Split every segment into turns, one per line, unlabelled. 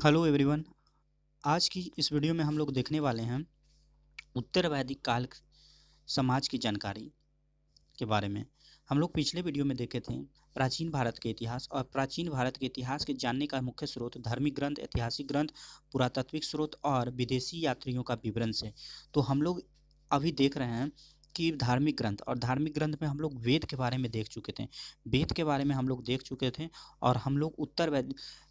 Hello everyone. आज की इस वीडियो में हम लोग देखने वाले हैं उत्तर वैदिक काल समाज की जानकारी के बारे में। हम लोग पिछले वीडियो में देखे थे प्राचीन भारत के इतिहास, और प्राचीन भारत के इतिहास के जानने का मुख्य स्रोत धार्मिक ग्रंथ, ऐतिहासिक ग्रंथ, पुरातात्विक स्रोत और विदेशी यात्रियों का विवरण से। तो हम लोग अभी देख रहे हैं कि धार्मिक ग्रंथ, और धार्मिक ग्रंथ में हम लोग वेद के बारे में देख चुके थे। वेद के बारे में हम लोग देख चुके थे, और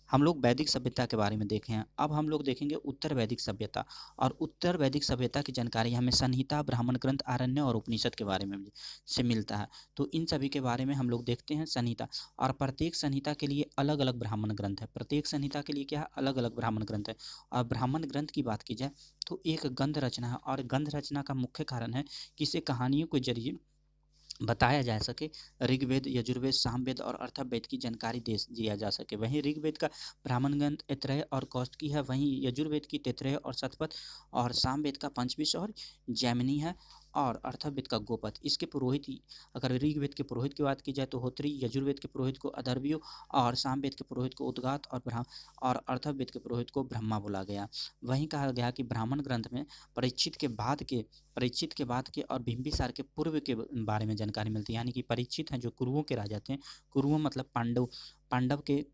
हम लोग वैदिक सभ्यता के बारे में देखे हैं। अब हम लोग देखेंगे उत्तर वैदिक सभ्यता। और उत्तर वैदिक सभ्यता की जानकारी हमें संहिता, ब्राह्मण ग्रंथ, आरण्य और उपनिषद के बारे में से मिलता है। तो इन सभी के बारे में हम लोग देखते हैं। संहिता, और प्रत्येक संहिता के लिए अलग अलग ब्राह्मण ग्रंथ है। प्रत्येक संहिता के लिए क्या है, अलग अलग ब्राह्मण ग्रंथ है। और ब्राह्मण ग्रंथ की बात की जाए तो एक गंध रचना है, और गंध रचना का मुख्य कारण है कि इसे कहानियों के जरिए बताया जा सके। ऋग्वेद, यजुर्वेद, सामवेद और अथर्ववेद की जानकारी दे दिया जा सके। वहीं ऋग्वेद का ब्राह्मण ग्रंथ ऐत्रेय और कौशिकी है, वहीं यजुर्वेद की तैत्तिरीय और शतपथ, और सामवेद का पंचविंश और जैमिनी है, और अथर्ववेद का गोपथ। इसके पुरोहित, अगर ऋग्वेद के पुरोहित की बात की जाए तो होत्री, यजुर्वेद के पुरोहित को अदर्व्यो, और सामवेद के पुरोहित को उद्गात, और अथर्ववेद के पुरोहित को ब्रह्मा बोला गया। वहीं कहा गया कि ब्राह्मण ग्रंथ में परीक्षित के बाद के और बिंबिसार के पूर्व के बारे में जानकारी मिलती है। यानी कि परीक्षित हैं जो कुरुओं के राजा थे। कुरुओं मतलब पांडव के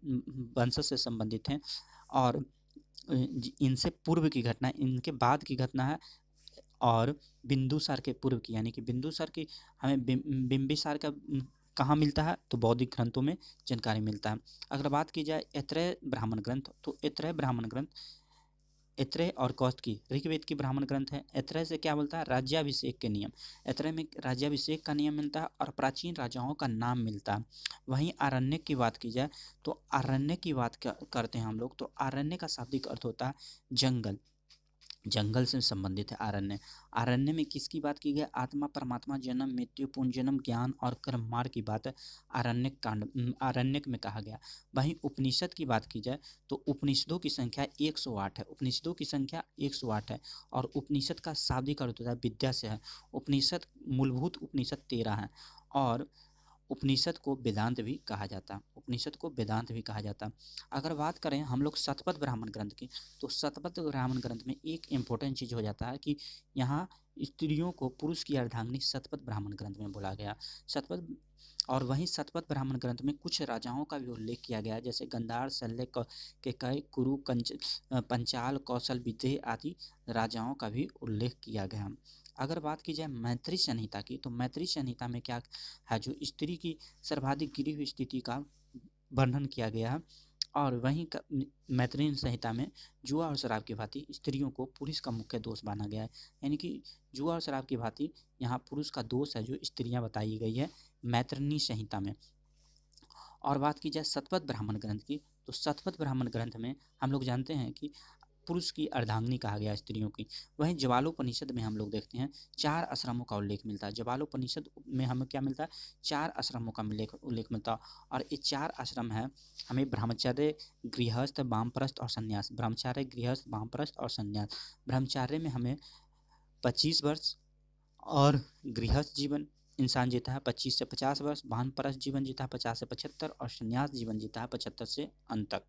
वंश से संबंधित हैं, और इनसे पूर्व की घटना, इनके बाद की घटना है। और बिंदुसार के पूर्व की, यानी कि बिंदुसार की हमें बिंबिसार का कहाँ मिलता है, तो बौद्धिक ग्रंथों में जानकारी मिलता है। अगर बात की जाए ऐत्रेय ब्राह्मण ग्रंथ, तो ऐत्रेय ब्राह्मण ग्रंथ ऐत्रेय और कौशिकी ऋग्वेद की ब्राह्मण ग्रंथ है। ऐत्रेय से क्या बोलता है, राज्याभिषेक के नियम। ऐत्रेय में राज्याभिषेक का नियम मिलता है और प्राचीन राजाओं का नाम मिलता है। वहीं आरण्यक की बात की जाए तो आरण्यक की बात करते हैं हम लोग, तो आरण्य का शाब्दिक अर्थ होता है जंगल। जंगल से संबंधित है आरण्य। आरण्य में किसकी बात की गई, आत्मा, परमात्मा, जन्म, मृत्यु, पुनर्जन्म, ज्ञान और कर्म मार्ग की बात आरण्यक में कहा गया। वहीं उपनिषद की बात की जाए तो उपनिषदों की संख्या 108 है। उपनिषदों की संख्या 108 है, और उपनिषद का शाब्दिक अर्थ होता है विद्या से है। उपनिषद, मूलभूत उपनिषद 13 है, और उपनिषद को वेदांत भी कहा जाता है। उपनिषद को वेदांत भी कहा जाता है। अगर बात करें हम लोग शतपथ ब्राह्मण ग्रंथ की, तो शतपथ ब्राह्मण ग्रंथ में एक इम्पोर्टेंट चीज़ हो जाता है कि यहाँ स्त्रियों को पुरुष की अर्धांगिनी शतपथ ब्राह्मण ग्रंथ में बोला गया। शतपथ, और वहीं शतपथ ब्राह्मण ग्रंथ में कुछ राजाओं का भी उल्लेख किया गया है, जैसे गंधार, शल्य, केकय, कुरु, पंचाल, कौशल, विदेह आदि राजाओं का भी उल्लेख किया गया। अगर बात की जाए मैत्री संहिता की, तो मैत्री संहिता में क्या है, जो स्त्री की सर्वाधिक गिरी हुई स्थिति का वर्णन किया गया है। और वहीं मैत्रीय संहिता में जुआ और शराब की भांति स्त्रियों को पुरुष का मुख्य दोष माना गया है। यानी कि जुआ और शराब की भांति यहाँ पुरुष का दोष है जो स्त्रियां बताई गई है मैत्रिणी संहिता में। और बात की जाए शतपथ ब्राह्मण ग्रंथ की, तो शतपथ ब्राह्मण ग्रंथ में हम लोग जानते हैं कि पुरुष की अर्धांगिनी कहा गया स्त्रियों की। वहीं ज्वालोपनिषद में हम लोग देखते हैं 4 आश्रमों का उल्लेख मिलता है। ज्वालोपनिषद में हमें क्या मिलता है, 4 आश्रमों का उल्लेख मिलता है। और ये 4 आश्रम है हमें ब्रह्मचर्य, गृहस्थ, वामप्रस्थ और संन्यास। ब्रह्मचार्य, गृहस्थ, वामप्रस्थ और संन्यास। ब्रह्मचार्य में हमें 25 वर्ष, और गृहस्थ जीवन इंसान जीता है 25 से 50 वर्ष, वानप्रस्थ जीवन जीता है 50 से 75, और संन्यास जीवन जीता है 75 से अंत तक।